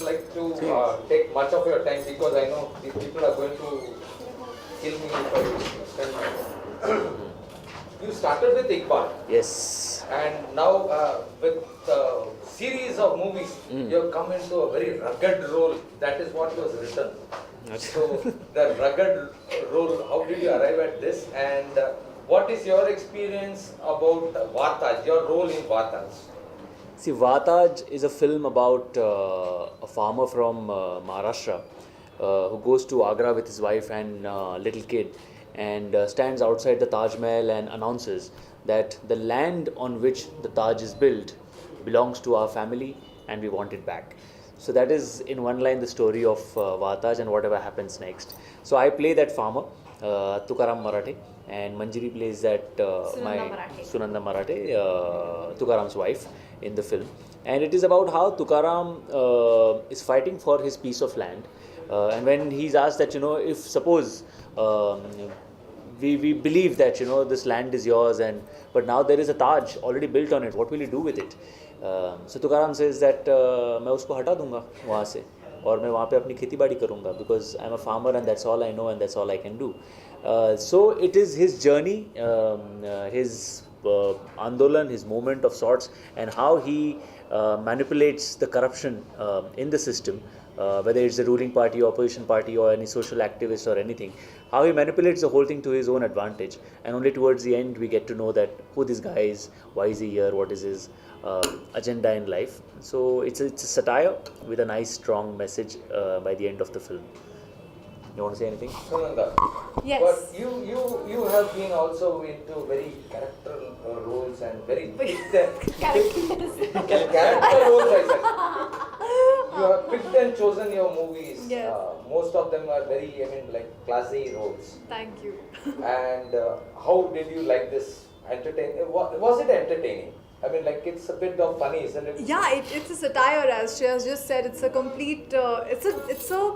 Like to take much of your time because I know these people are going to kill me if I spend my time. You started with Iqbal. Yes. And now with series of movies, you have come into a very rugged role. That is what was written. So the rugged role, how did you arrive at this? And what is your experience about Vataj, your role in Vataj? See, Vataj is a film about a farmer from Maharashtra who goes to Agra with his wife and little kid and stands outside the Taj Mahal and announces that the land on which the Taj is built belongs to our family and we want it back. So that is in one line the story of Vataj and whatever happens next. So I play that farmer, Tukaram Marathe, and Manjiri plays that Sunanda Marathe, Tukaram's wife in the film. And it is about how Tukaram is fighting for his piece of land. And when he's asked that, if suppose we believe that, this land is yours, but now there is a Taj already built on it, what will you do with it? So Tukaram says that मैं उसको हटा दूंगा वहाँ से और मैं वहाँ पे अपनी खेती बाड़ी करूँगा because I'm a farmer and that's all I know and that's all I can do. So it is his journey, his andolan, his movement of sorts, and how he manipulates the corruption in the system, whether it's the ruling party, opposition party, or any social activist or anything, how he manipulates the whole thing to his own advantage. And only towards the end we get to know that who this guy is, why is he here, what is his agenda in life. So it's a satire with a nice strong message by the end of the film. You want to say anything? Sunanda. Yes. But you have been also into very character roles and very character roles, I said. You have picked and chosen your movies. Yes. Most of them are very, like classy roles. Thank you. And how did you like this? Was it entertaining? Like it's a bit of funny, isn't it? Yeah, it's a satire, as Shreyas just said. It's a complete. It's a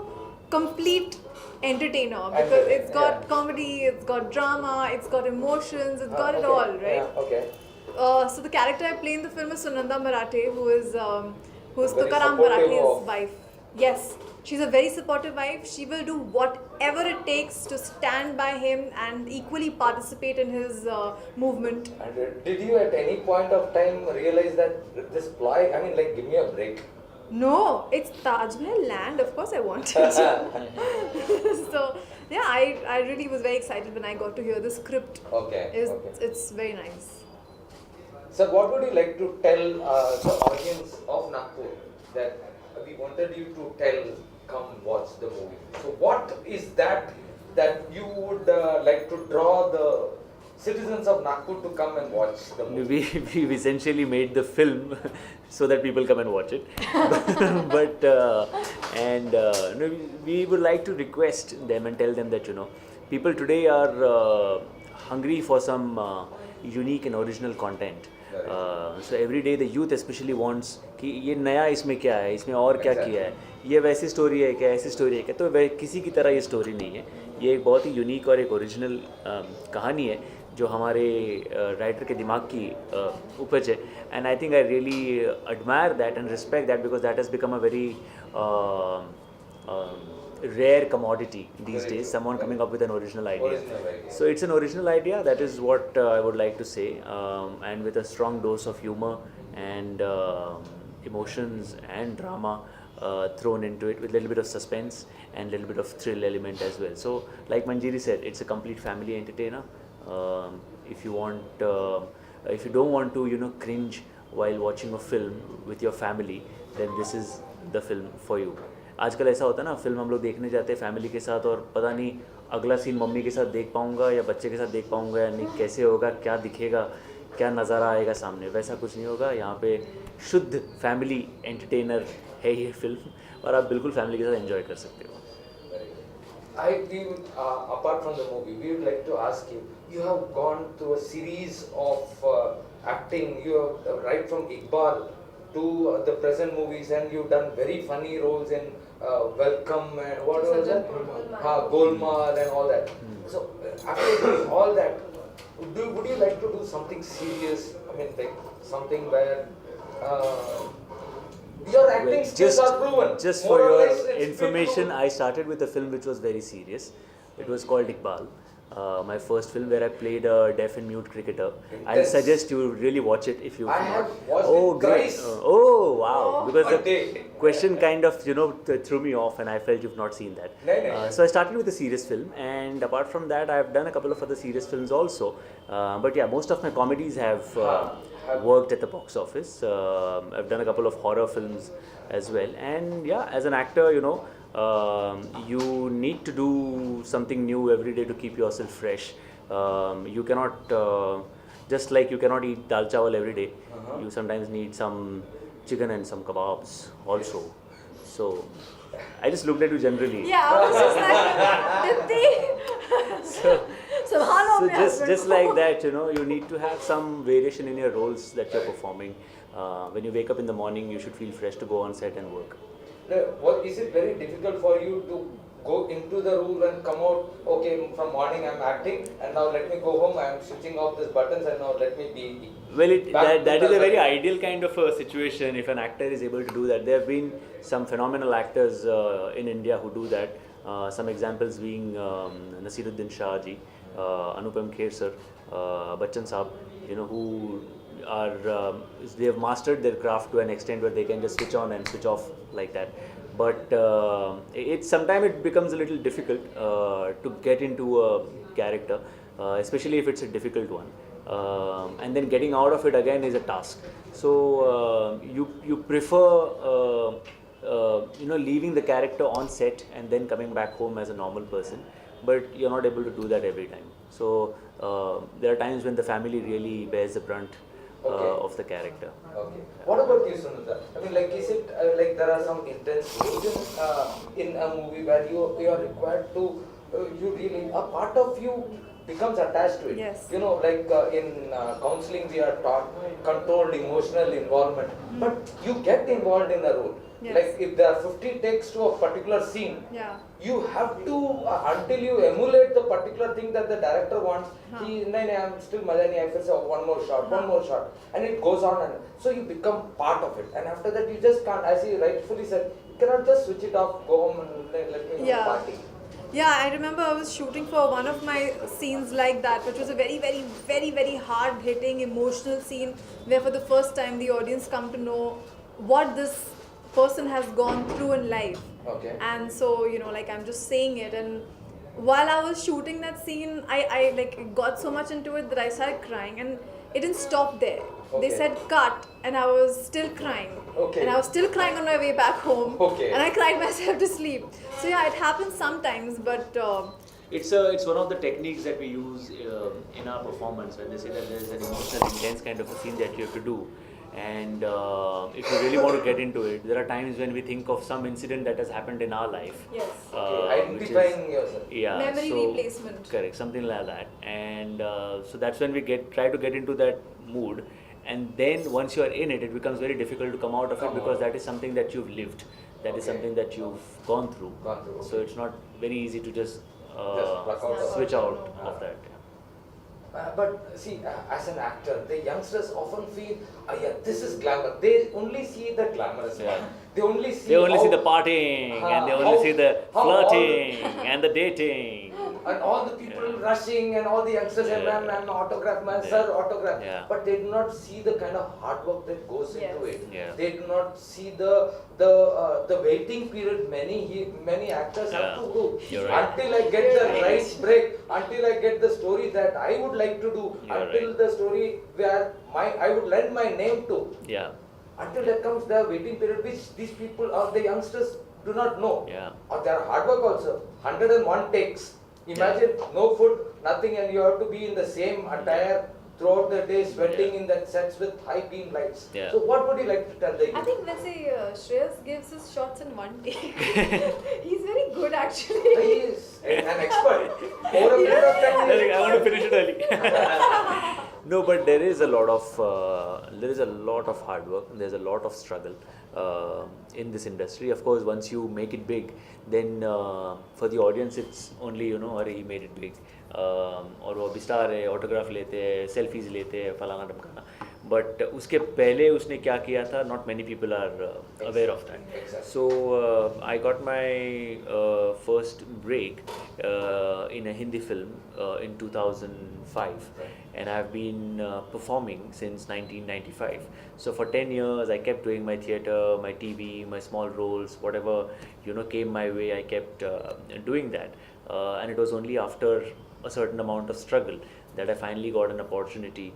complete entertainer because it's got comedy, it's got drama, it's got emotions, it's got it all, right? Yeah, okay. So the character I play in the film is Sunanda Marathe, who's Very Tukaram supportive Marathe's of- wife. Yes, she's a very supportive wife. She will do whatever it takes to stand by him and equally participate in his movement. And did you at any point of time realize that this ploy, give me a break? No, it's Taj Mahal land. Of course, I wanted. So yeah, I really was very excited when I got to hear the script. Okay. It's very nice. So what would you like to tell the audience of Nagpur that we wanted you to tell, come watch the movie? So what is that you would like to draw the citizens of Nagpur to come and watch the movie? We've essentially made the film so that people come and watch it. We would like to request them and tell them that, people today are hungry for some unique and original content. So every day the youth especially wants कि ये नया इसमें क्या है, इसमें और क्या किया है, ये वैसी स्टोरी है क्या, ऐसी स्टोरी है क्या. तो किसी की तरह ये स्टोरी नहीं है, ये एक बहुत ही यूनिक और एक ओरिजिनल कहानी है जो हमारे राइटर के दिमाग की उपज है. And I think I really admire that and respect that because that has become a very rare commodity these days, someone coming up with an original idea. So it's an original idea, that is what I would like to say, and with a strong dose of humor and emotions and drama thrown into it, with a little bit of suspense and a little bit of thrill element as well. So like Manjiri said, it's a complete family entertainer. If you don't want to cringe while watching a film with your family, then this is the film for you. आजकल ऐसा होता है ना, film हम लोग देखने जाते हैं फैमिली के साथ और पता नहीं अगला सीन मम्मी के साथ देख पाऊँगा या बच्चे के साथ देख पाऊँगा या नहीं, कैसे होगा, क्या दिखेगा, क्या नज़ारा आएगा सामने. वैसा कुछ नहीं होगा. यहाँ पे शुद्ध फैमिली एंटरटेनर है ये फिल्म और आप बिल्कुल फैमिली के साथ एंजॉय कर सकते हो. Apart from the movie, we would like to ask you, you have gone through a series of acting, right from Iqbal to the present movies, and you've done very funny roles in Welcome and what was that? Golmaal and all that. So after doing all that, would you like to do something serious? Like something where Your acting skills are proven. Just More for or your less, it's information, been I started with a film which was very serious. It was called Iqbal. My first film where I played a deaf and mute cricketer. I Intense. suggest you really watch it if you I not. have watched Oh, it great. thrice. Oh, wow. Because A the day. question kind of, threw me off and I felt you've not seen that. No. So I started with a serious film, and apart from that, I've done a couple of other serious films also. But yeah, most of my comedies have worked at the box office. I've done a couple of horror films as well. And yeah, as an actor, you need to do something new every day to keep yourself fresh. You cannot, just like you cannot eat dal chawal every day, you sometimes need some chicken and some kebabs also. So I just looked at you generally. Yeah, I was just like, Dipti. So, Subhanallah, so my husband. just like that, you need to have some variation in your roles that you're performing. When you wake up in the morning, you should feel fresh to go on set and work. What is it very difficult for you to go into the room and come out? Okay, from morning I'm acting, and now let me go home. I'm switching off these buttons, and now let me be. Well, back that to is a very the- ideal kind of a situation if an actor is able to do that. There have been some phenomenal actors in India who do that. Some examples being Nasiruddin Shah ji, Anupam Kher sir, Bachchan Saab, who are they have mastered their craft to an extent where they can just switch on and switch off like that. But sometimes it becomes a little difficult to get into a character, especially if it's a difficult one. And then getting out of it again is a task. So you prefer leaving the character on set and then coming back home as a normal person, but you're not able to do that every time. So there are times when the family really bears the brunt of the character. Okay. What about you, Sunita? I mean, like, is it like there are some intense scenes in a movie where you are required to you really a part of you becomes attached to it. Yes. Like in counseling we are taught controlled emotional involvement, but you get involved in the role. Yes. Like if there are 50 takes to a particular scene, Yeah. you have to until you emulate the particular thing that the director wants. I'm still Madani. I feel one more shot, and it goes on, and so you become part of it. And after that, you just can't, as you rightfully said, you cannot just switch it off, go home, and let me party. Yeah, I remember I was shooting for one of my scenes like that, which was a very, very, very, very hard-hitting, emotional scene where for the first time the audience come to know what this person has gone through in life. Okay. And so, like I'm just saying it, and while I was shooting that scene, I like got so much into it that I started crying, and it didn't stop there. They Okay. said cut, and I was still crying. Okay. And I was still crying on my way back home. Okay. And I cried myself to sleep. So yeah, it happens sometimes, but It's one of the techniques that we use in our performance when they say that there is an emotional, intense kind of a scene that you have to do. And if you really want to get into it, there are times when we think of some incident that has happened in our life. yes. Which is- Identifying yourself. Yeah, Memory replacement. Correct, something like that. And so that's when we try to get into that mood. And then once you are in it, it becomes very difficult to come out of it because that is something that you've lived. That is Okay. something that you've gone through. So it's not very easy to just pluck out of switch it. out of that. But see, as an actor, the youngsters often feel, yeah, this is glamour. They only see the glamorous part. Yeah. They only see They only see how- the partying and they how- only see the how all the- flirting and the dating. and all the people rushing and all the youngsters and Yeah. man, autograph, man, Yeah. sir, autograph. Yeah. But they do not see the kind of hard work that goes into Yes. it. Yeah. They do not see the waiting period many actors have Yeah. to do You're right. until I get the right break, until I get the story that I would like to do, You're until right. the story where I would lend my name to. Yeah, Until that comes the waiting period, which these people or the youngsters do not know. yeah. Or their hard work also. 101 takes. Imagine no food, nothing, and you have to be in the same attire throughout the day, sweating in that sets with high beam lights. Yeah. So what would you like to tell the I youth? think let's say Shreyas gives his shots in one take. He's very good actually. He is an expert. Over a period of time, he is I want to finish it early. No, but there is a lot of hard work. There's a lot of struggle in this industry. Of course, once you make it big, then for the audience, it's only अरे he made it big. और वो भी star है, autograph लेते हैं, selfies लेते हैं, फलाना ढमकाना. but उसके पहले उसने क्या किया था, not many people are aware of that. Exactly. So I got my first break in a Hindi film in 2005, and I've been performing since 1995. So for 10 years I kept doing my theatre, my TV, my small roles, whatever came my way, I kept doing that, and it was only after a certain amount of struggle that I finally got an opportunity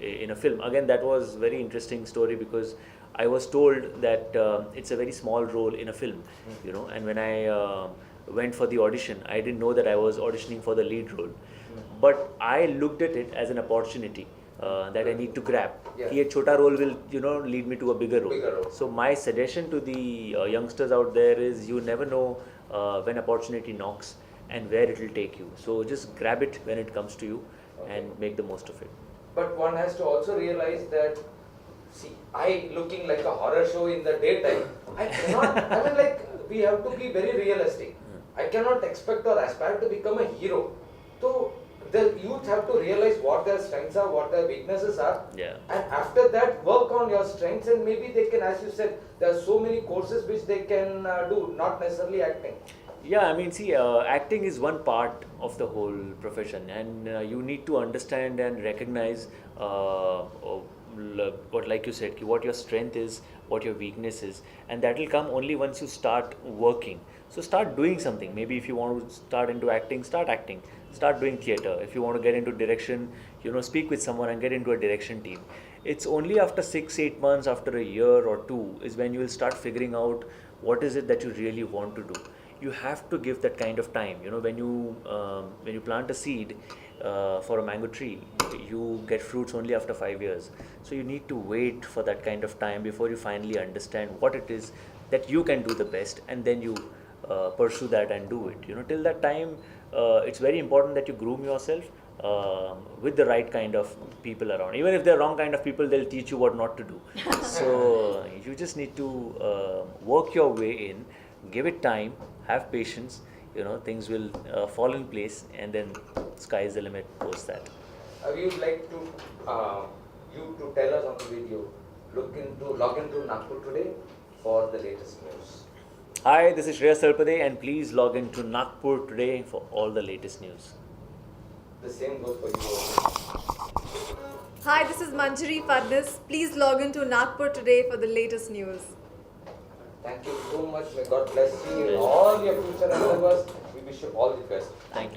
in a film. Again, that was very interesting story because I was told that it's a very small role in a film, and when I went for the audition, I didn't know that I was auditioning for the lead role, but I looked at it as an opportunity that I need to grab. Yeah. कि ये छोटा role will lead me to a bigger role. Bigger role. So my suggestion to the youngsters out there is, you never know when opportunity knocks and where it will take you. So just grab it when it comes to you and make the most of it. But one has to also realize that, see, I looking like a horror show in the daytime, I cannot, I mean, like, we have to be very realistic. I cannot expect or aspire to become a hero. So the youth have to realize what their strengths are, what their weaknesses are, Yeah. and after that work on your strengths, and maybe they can, as you said, there are so many courses which they can do, not necessarily acting. Yeah, I mean, see, acting is one part of the whole profession, and you need to understand and recognize what, like you said, ki what your strength is, what your weakness is, and that will come only once you start working. So start doing something. Maybe if you want to start into acting, start acting. Start doing theatre. If you want to get into direction, speak with someone and get into a direction team. It's only after 6-8 months, after a year or two, is when you will start figuring out what is it that you really want to do. You have to give that kind of time. When you plant a seed for a mango tree, you get fruits only after 5 years. So you need to wait for that kind of time before you finally understand what it is that you can do the best, and then you pursue that and do it. Till that time, it's very important that you groom yourself with the right kind of people around. Even if they're wrong kind of people, they'll teach you what not to do. So you just need to work your way in, give it time, have patience. Things will fall in place, and then sky is the limit post that. We would like to you to tell us on the video, log into Nagpur today for the latest news. Hi, this is Shreyas Talpade, and please log into Nagpur today for all the latest news. The same goes for you. Hi, this is Manjiri Phadnis. Please log into Nagpur today for the latest news. Thank you so much. May God bless you in all your future endeavors. We wish you all the best. Thank you.